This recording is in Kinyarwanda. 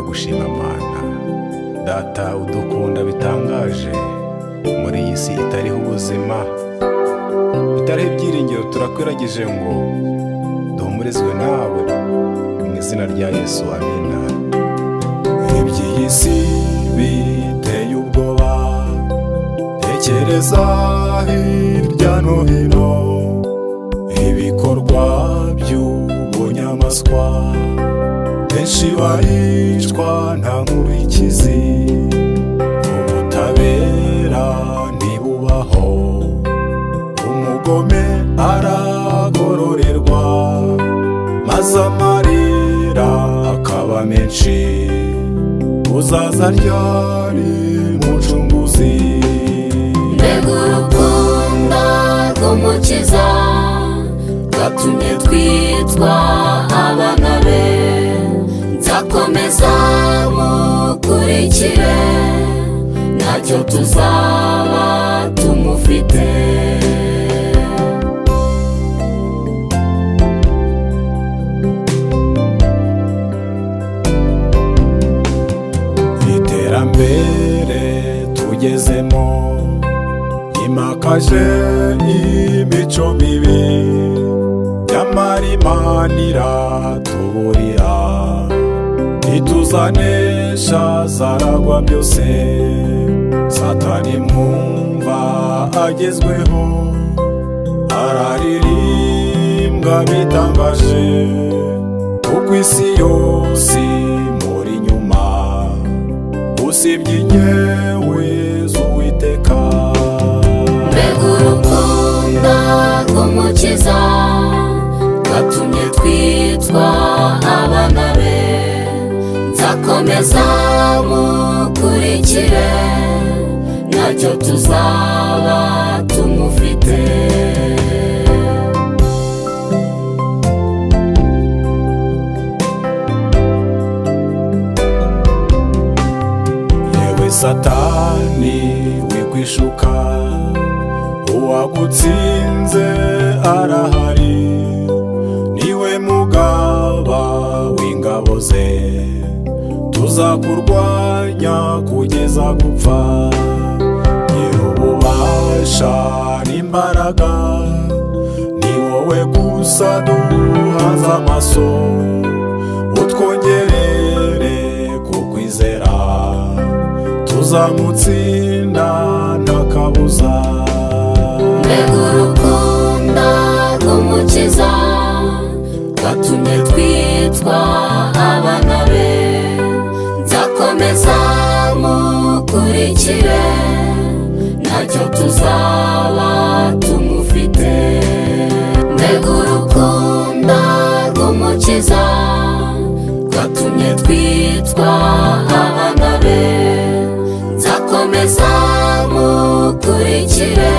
turagushima Mana Data udukunda bitangaje muri iyi si itariho ubuzima itariho ibyiringiro, turakwiragije ngo duhumurizwe nawe mu izina rya Yesu, amina. Iby'iyi si biteye ubwoba, tekereza hirya no hino, ibikorwa by'ubunyamaswa benshi baricwa nta nkurikizi, ubutabera ntibubaho, umugome aragororerwa maze amarira akaba menshi. Uzaza ryari Mucunguzi? Mbega urukundo rw'Umukiza rwatumye twitwa abana be, nzakomeza mukurikire ntacyo tuzaba tumufite. Iterambere tugezemo imakaje imico mibi, nyamara Imana iratuburira ituzanesha zaragwa byose. Satani mwumva agezweho, araririmbwa bitangaje, kuko isi yose muri nyuma usibye inyewe z'Uwiteka. Mbega urukundo rw'Umukiza rwatumye twitwa abana be, nzakomeza mukurikire ntacyo tuzaba tumufite. Satani wikwishuka, uwagutsinze arahari, niwe mugaba w'ingabo ze, tuzakurwanya kugeza gupfa. Nyir'ububasha n'imbaraga ni wowe gusa duhanze amaso, utwongerere kukwizera tuzamutsinda nta kabuza. Mbega urukundo rw'Umukiza rwatumye twitwa abana be, nzakomeza mukurikire ntacyo tuzaba tumufite. Mbega urukundo rw'Umukiza rwatumye twitwa abana be, nzakomeza mukurikire